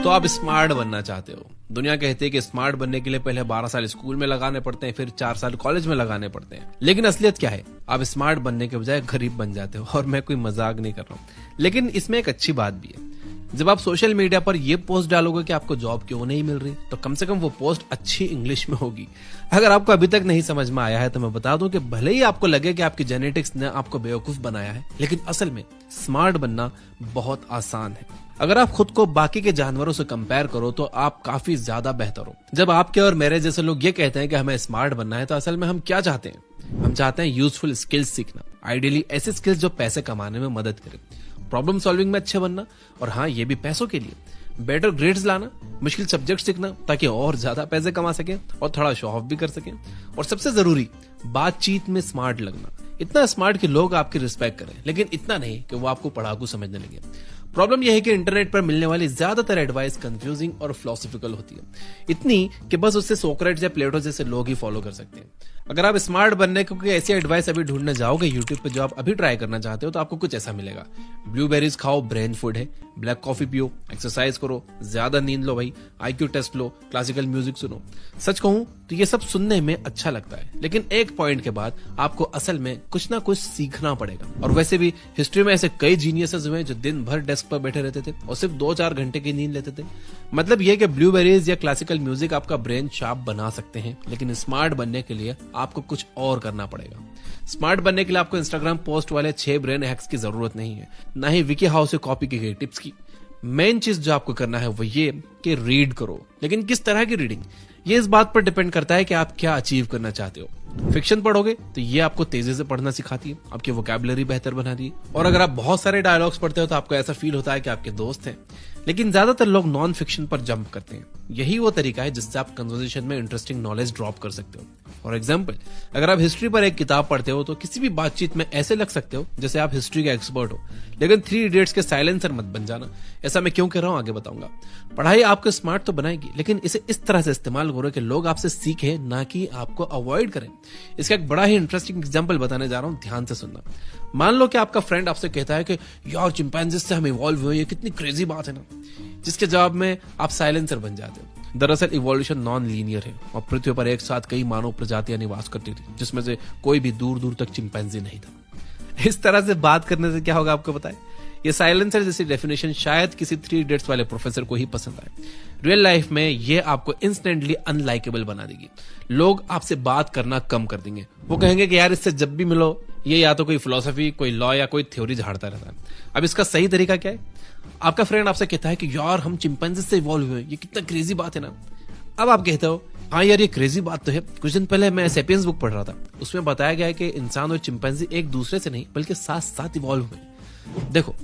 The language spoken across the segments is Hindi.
तो आप स्मार्ट बनना चाहते हो। दुनिया कहती है कि स्मार्ट बनने के लिए पहले 12 साल स्कूल में लगाने पड़ते हैं, फिर 4 साल कॉलेज में लगाने पड़ते हैं। लेकिन असलियत क्या है? आप स्मार्ट बनने के बजाय गरीब बन जाते हो। और मैं कोई मजाक नहीं कर रहा हूँ, लेकिन इसमें एक अच्छी बात भी है। जब आप सोशल मीडिया पर ये पोस्ट डालोगे कि आपको जॉब क्यों नहीं मिल रही, तो कम से कम वो पोस्ट अच्छी इंग्लिश में होगी। अगर आपको अभी तक नहीं समझ में आया है तो मैं बता दूं कि भले ही आपको लगे कि आपकी जेनेटिक्स ने आपको बेवकूफ बनाया है, लेकिन असल में स्मार्ट बनना बहुत आसान है। अगर आप खुद को बाकी के जानवरों से कंपेयर करो तो आप काफी ज्यादा बेहतर हो। जब आपके और मेरे जैसे लोग ये कहते हैं कि हमें स्मार्ट बनना है, तो असल में हम क्या चाहते हैं? हम चाहते हैं यूजफुल स्किल्स सीखना, आइडियली ऐसे स्किल्स जो पैसे कमाने में मदद करें, प्रॉब्लम सॉल्विंग में अच्छे बनना, और हाँ ये भी पैसों के लिए, बेटर ग्रेड्स लाना, मुश्किल सब्जेक्ट सीखना ताकि और ज्यादा पैसे कमा सके और थोड़ा शो ऑफ भी कर सके, और सबसे जरूरी बातचीत में स्मार्ट लगना। इतना स्मार्ट कि लोग आपकी रिस्पेक्ट करें, लेकिन इतना नहीं कि वो आपको पढ़ाकू समझने लगे। प्रॉब्लम यह है कि इंटरनेट पर मिलने वाली ज्यादातर एडवाइस कंफ्यूजिंग और फिलोसॉफिकल होती है, इतनी कि बस उससे सोक्रेट्स या प्लेटो जैसे लोग ही फॉलो कर सकते हैं। अगर आप स्मार्ट बनने की कोई ऐसी एडवाइस अभी ढूंढने जाओगे यूट्यूब पे जो आप अभी ट्राई करना चाहते हो, तो आपको कुछ ऐसा मिलेगा: ब्लूबेरीज खाओ, ब्रेन फूड है, ब्लैक कॉफी पियो, एक्सरसाइज करो, ज्यादा नींद लो भाई, IQ टेस्ट लो, क्लासिकल म्यूजिक सुनो। सच कहूं तो ये सब सुनने में अच्छा लगता है, लेकिन एक पॉइंट के बाद आपको असल में कुछ ना कुछ सीखना पड़ेगा। और वैसे भी हिस्ट्री में ऐसे कई जीनियसेस हुए जो दिन भर डेस्क पर बैठे रहते थे और सिर्फ 2-4 घंटे की नींद लेते थे। मतलब ये कि ब्लूबेरीज या क्लासिकल म्यूजिक आपका ब्रेन शार्प बना सकते हैं, लेकिन स्मार्ट बनने के लिए आपको कुछ और करना पड़ेगा। स्मार्ट बनने के लिए आपको इंस्टाग्राम पोस्ट वाले 6 ब्रेन हैक्स की जरूरत नहीं है, ना ही विकी हाउस से कॉपी की गई टिप्स की। मेन चीज जो आपको करना है वो ये कि रीड करो, लेकिन किस तरह की रीडिंग, ये इस बात पर डिपेंड करता है कि आप क्या अचीव करना चाहते हो। फिक्शन पढ़ोगे तो ये आपको तेजी से पढ़ना सिखाती है, आपकी वोकैबुलरी बेहतर बनाती है। और अगर आप बहुत सारे डायलॉग्स पढ़ते हो तो आपको ऐसा फील होता है कि आपके दोस्त हैं। लेकिन ज्यादातर लोग नॉन फिक्शन पर जंप करते हैं। यही वो तरीका है जिससे आप कन्वर्सेशन में इंटरेस्टिंग नॉलेज ड्रॉप कर सकते हो। फॉर एग्जाम्पल, अगर आप हिस्ट्री पर एक किताब पढ़ते हो तो किसी भी बातचीत में ऐसे लग सकते हो जैसे आप हिस्ट्री के एक्सपर्ट हो। लेकिन 3 इडियट्स के साइलेंसर मत बन जाना। ऐसा मैं क्यों कह रहा हूं आगे बताऊंगा। पढ़ाई आपको स्मार्ट तो बनाएगी, लेकिन इसे इस तरह से इस्तेमाल करो कि लोग आपसे सीखें, ना कि आपको अवॉइड करें। इसका एक बड़ा ही इंटरेस्टिंग एग्जाम्पल बताने जा रहा हूं, ध्यान से सुनना। मान लो कि आपका फ्रेंड आपसे कहता है कि यार चिंपैंजीज से हम इवॉल्व हुए, ये कितनी क्रेजी बात है ना, जिसके जवाब में आप साइलेंसर बन जाते हो। दरअसल इवोल्यूशन नॉन लीनियर है और पृथ्वी पर एक साथ कई मानव प्रजातियां निवास करती थी, जिसमें से कोई भी दूर दूर तक चिंपैंजी नहीं था। इस तरह से बात करने से क्या होगा आपको पता है? ये साइलेंसर जैसी डेफिनेशन शायद किसी 3 इडियट्स वाले प्रोफेसर को ही पसंद आए। रियल लाइफ में ये आपको इंस्टेंटली अनलाइकेबल बना देगी। लोग आपसे बात करना कम कर देंगे। वो कहेंगे कि यार इससे जब भी मिलो ये या तो कोई फिलोसफी, कोई लॉ या कोई थ्योरी झाड़ता रहता है। अब इसका सही तरीका क्या है? आपका फ्रेंड आपसे कहता है कि यार हम चिंपैंजी से इवॉल्व हुए, ये कितना क्रेजी बात है ना। अब आप कहते हो हाँ यार ये क्रेजी बात तो है। कुछ दिन पहले मैं सेपियंस बुक पढ़ रहा था, उसमें बताया गया है कि इंसान और चिंपैंजी एक दूसरे से नहीं बल्कि साथ साथ इवॉल्व हुए। देखो,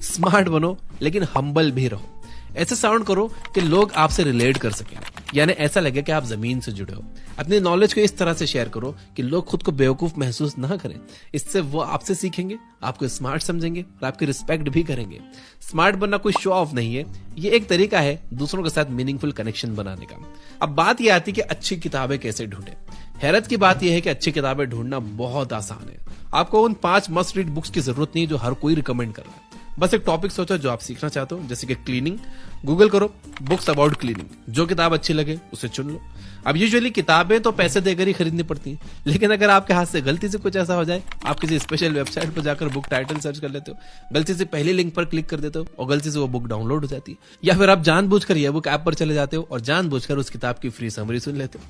स्मार्ट बनो लेकिन हम्बल भी रहो। ऐसे साउंड करो कि लोग आपसे रिलेट कर सकें, यानी ऐसा लगे कि आप जमीन से जुड़े हो। अपनी नॉलेज को इस तरह से शेयर करो कि लोग खुद को बेवकूफ महसूस ना करें। इससे वो आपसे सीखेंगे, आपको स्मार्ट समझेंगे और आपकी रिस्पेक्ट भी करेंगे। स्मार्ट बनना कोई शो ऑफ नहीं है, ये एक तरीका है दूसरों के साथ मीनिंगफुल कनेक्शन बनाने का। अब बात ये आती है कि अच्छी किताबें कैसे ढूंढें। हैरत की बात यह है कि अच्छी किताबें ढूंढना बहुत आसान है। आपको उन 5 मस्ट रीड बुक्स की जरूरत नहीं जो हर कोई रिकमेंड कर रहा है। बस एक टॉपिक सोचो जो आप सीखना चाहते हो, जैसे कि क्लीनिंग। गूगल करो बुक्स अबाउट क्लीनिंग, जो किताब अच्छी लगे उसे चुन लो। अब यूजुअली किताबें तो पैसे देकर ही खरीदनी पड़ती हैं, लेकिन अगर आपके हाथ से गलती से कुछ ऐसा हो जाए, आप किसी स्पेशल वेबसाइट पर जाकर बुक टाइटल सर्च कर लेते हो, गलती से पहली लिंक पर क्लिक कर देते हो और गलती से वो बुक डाउनलोड हो जाती है, या फिर आप जानबूझकर ये बुक ऐप पर चले जाते हो और जानबूझकर उस किताब की फ्री समरी सुन लेते हो।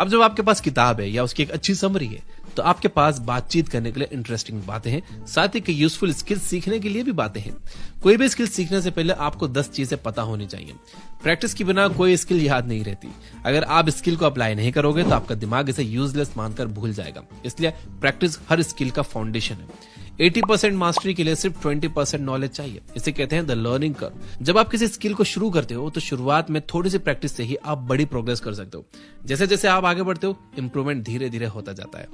अब जब आपके पास किताब है या उसकी एक अच्छी समरी है, तो आपके पास बातचीत करने के लिए इंटरेस्टिंग बातें हैं, साथ ही यूजफुल स्किल्स सीखने के लिए भी बातें हैं। कोई भी स्किल सीखने से पहले आपको 10 चीजें पता होनी चाहिए। प्रैक्टिस के बिना कोई स्किल याद नहीं रहती। अगर आप स्किल को अप्लाई नहीं करोगे तो आपका दिमाग इसे यूजलेस मानकर भूल जाएगा। इसलिए प्रैक्टिस हर स्किल का फाउंडेशन है। 80% मास्टरी के लिए सिर्फ 20% नॉलेज चाहिए। इसे कहते हैं द लर्निंग कर्व। जब आप किसी स्किल को शुरू करते हो तो शुरुआत में थोड़ी सी प्रैक्टिस से ही आप बड़ी प्रोग्रेस कर सकते हो। जैसे जैसे आप आगे बढ़ते हो, इंप्रूवमेंट धीरे धीरे होता जाता है।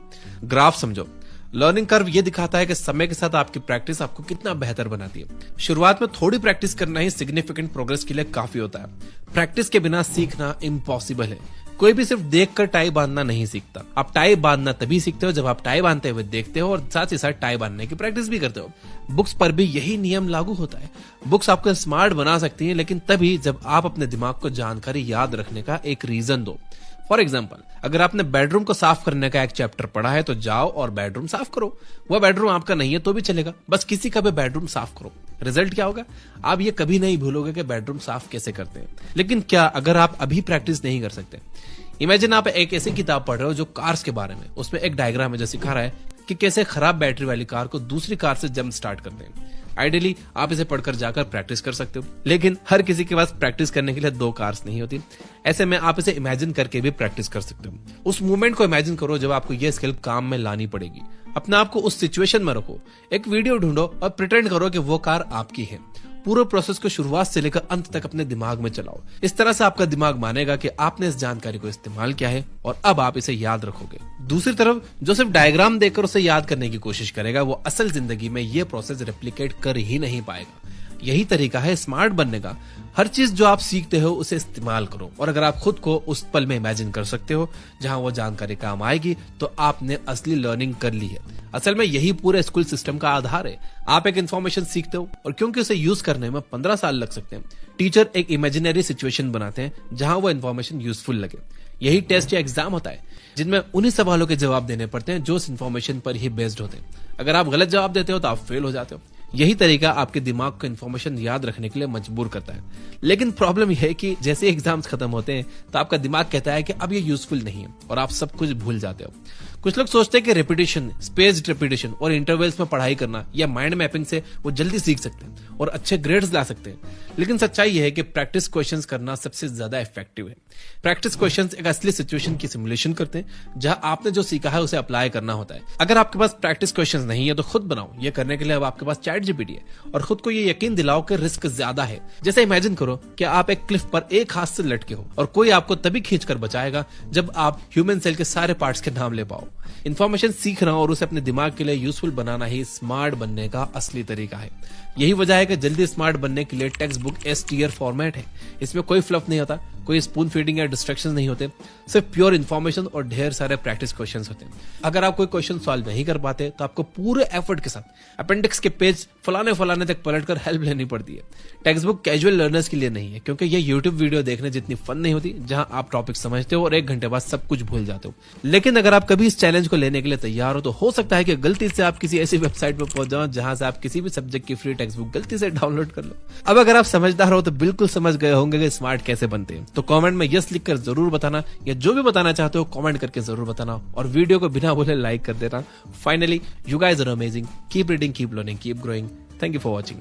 ग्राफ समझो। लर्निंग कर्व ये दिखाता है कि समय के साथ आपकी प्रैक्टिस आपको कितना बेहतर बनाती है। शुरुआत में थोड़ी प्रैक्टिस करना ही सिग्निफिकेंट प्रोग्रेस के लिए काफी होता है। प्रैक्टिस के बिना सीखना इम्पॉसिबल है। कोई भी सिर्फ देखकर टाई बांधना नहीं सीखता। आप टाई बांधना तभी सीखते हो जब आप टाई बांधते हुए देखते हो और साथ ही साथ टाई बांधने की प्रैक्टिस भी करते हो। बुक्स पर भी यही नियम लागू होता है। बुक्स आपको स्मार्ट बना सकती हैं, लेकिन तभी जब आप अपने दिमाग को जानकारी याद रखने का एक रीजन दो। फॉर एग्जाम्पल, अगर आपने बेडरूम को साफ करने का एक चैप्टर पढ़ा है तो जाओ और बेडरूम साफ करो। वह बेडरूम आपका नहीं है तो भी चलेगा, बस किसी का भी बेडरूम साफ करो। रिजल्ट क्या होगा? आप ये कभी नहीं भूलोगे कि बेडरूम साफ कैसे करते हैं। लेकिन क्या अगर आप अभी प्रैक्टिस नहीं कर सकते? इमेजिन आप एक ऐसी किताब पढ़ रहे हो जो कार्स के बारे में, उसमें एक डायग्राम है जो सिखा रहा है कि कैसे खराब बैटरी वाली कार को दूसरी कार से जंप स्टार्ट करते हैं। आइडियली आप इसे पढ़कर जाकर प्रैक्टिस कर सकते हो, लेकिन हर किसी के पास प्रैक्टिस करने के लिए 2 कार्स नहीं होती। ऐसे में आप इसे इमेजिन करके भी प्रैक्टिस कर सकते हो। उस मोमेंट को इमेजिन करो जब आपको यह स्किल काम में लानी पड़ेगी। अपने आप को उस सिचुएशन में रखो, एक वीडियो ढूंढो और प्रिटेंड करो कि वो कार आपकी है। पूरे प्रोसेस को शुरुआत से लेकर अंत तक अपने दिमाग में चलाओ। इस तरह से आपका दिमाग मानेगा कि आपने इस जानकारी को इस्तेमाल किया है और अब आप इसे याद रखोगे। दूसरी तरफ जो सिर्फ डायग्राम देखकर उसे याद करने की कोशिश करेगा, वो असल जिंदगी में ये प्रोसेस रेप्लिकेट कर ही नहीं पाएगा। यही तरीका है स्मार्ट बनने का। हर चीज जो आप सीखते हो उसे इस्तेमाल करो, और अगर आप खुद को उस पल में इमेजिन कर सकते हो जहां वो जानकारी काम आएगी, तो आपने असली लर्निंग कर ली है। असल में यही पूरे स्कूल सिस्टम का आधार है। आप एक इन्फॉर्मेशन सीखते हो और क्योंकि उसे यूज करने में 15 साल लग सकते हैं, टीचर एक इमेजिनरी सिचुएशन बनाते हैं जहां वो इन्फॉर्मेशन यूजफुल लगे। यही टेस्ट या एग्जाम होता है जिनमें उन्हीं सवालों के जवाब देने पड़ते हैं जो उस इन्फॉर्मेशन पर ही बेस्ड होते हैं। अगर आप गलत जवाब देते हो तो आप फेल हो जाते हो। यही तरीका आपके दिमाग को इन्फॉर्मेशन याद रखने के लिए मजबूर करता है। लेकिन प्रॉब्लम यह है कि जैसे एग्जाम्स खत्म होते हैं तो आपका दिमाग कहता है कि अब ये यूजफुल नहीं है और आप सब कुछ भूल जाते हो। कुछ लोग सोचते हैं कि रेपिटेशन, स्पेस्ड रेपिटेशन और इंटरवल्स में पढ़ाई करना या माइंड मैपिंग से वो जल्दी सीख सकते हैं और अच्छे ग्रेड्स ला सकते हैं। लेकिन सच्चाई यह है कि प्रैक्टिस क्वेश्चंस करना सबसे ज्यादा इफेक्टिव है। प्रैक्टिस क्वेश्चंस एक असली सिचुएशन की सिमुलेशन करते हैं जहां आपने जो सीखा है उसे अप्लाई करना होता है। अगर आपके पास प्रैक्टिस क्वेश्चंस नहीं है तो खुद बनाओ। ये करने के लिए अब आपके पास चैट जीपीटी है और खुद को ये यकीन दिलाओ कि रिस्क ज्यादा है। जैसे इमेजिन करो कि आप एक क्लिफ पर एक हाथ से लटके हो और कोई आपको तभी खींचकर बचाएगा जब आप ह्यूमन सेल के सारे पार्ट्स के नाम ले पाओ। इन्फॉर्मेशन सीखना और उसे अपने दिमाग के लिए यूजफुल बनाना ही स्मार्ट बनने का असली तरीका है। यही वजह है कि जल्दी स्मार्ट बनने के लिए textbook S tier format है। इसमें कोई फ्लफ नहीं होता, कोई स्पून फीडिंग या डिस्ट्रैक्शंस नहीं होते, सिर्फ प्योर इन्फॉर्मेशन और ढेर सारे प्रैक्टिस क्वेश्चंस होते हैं। अगर आप कोई क्वेश्चन सॉल्व नहीं कर पाते तो आपको पूरे एफर्ट के साथ अपेंडिक्स के पेज फलाने तक पलटकर हेल्प लेनी पड़ती है। टेक्स्ट बुक कैजुअल लर्नर्स के लिए नहीं है, क्योंकि ये यूट्यूब वीडियो देखने जितनी फन नहीं होती जहां आप टॉपिक समझते हो और 1 घंटे बाद सब कुछ भूल जाते हो। लेकिन अगर आप कभी इस चैलेंज को लेने के लिए तैयार हो तो हो सकता है कि गलती से आप किसी ऐसी वेबसाइट पर पहुंच जाओ जहां से आप किसी भी सब्जेक्ट की फ्री टेक्स्ट बुक गलती से डाउनलोड कर लो। अब अगर आप समझदार हो तो बिल्कुल समझ गए होंगे कि स्मार्ट कैसे बनते हैं। तो कमेंट में यस लिखकर जरूर बताना, या जो भी बताना चाहते हो कमेंट करके जरूर बताना, और वीडियो को बिना बोले लाइक कर देना। Finally, you guys are amazing. Keep reading, keep learning, keep growing. Thank you for watching.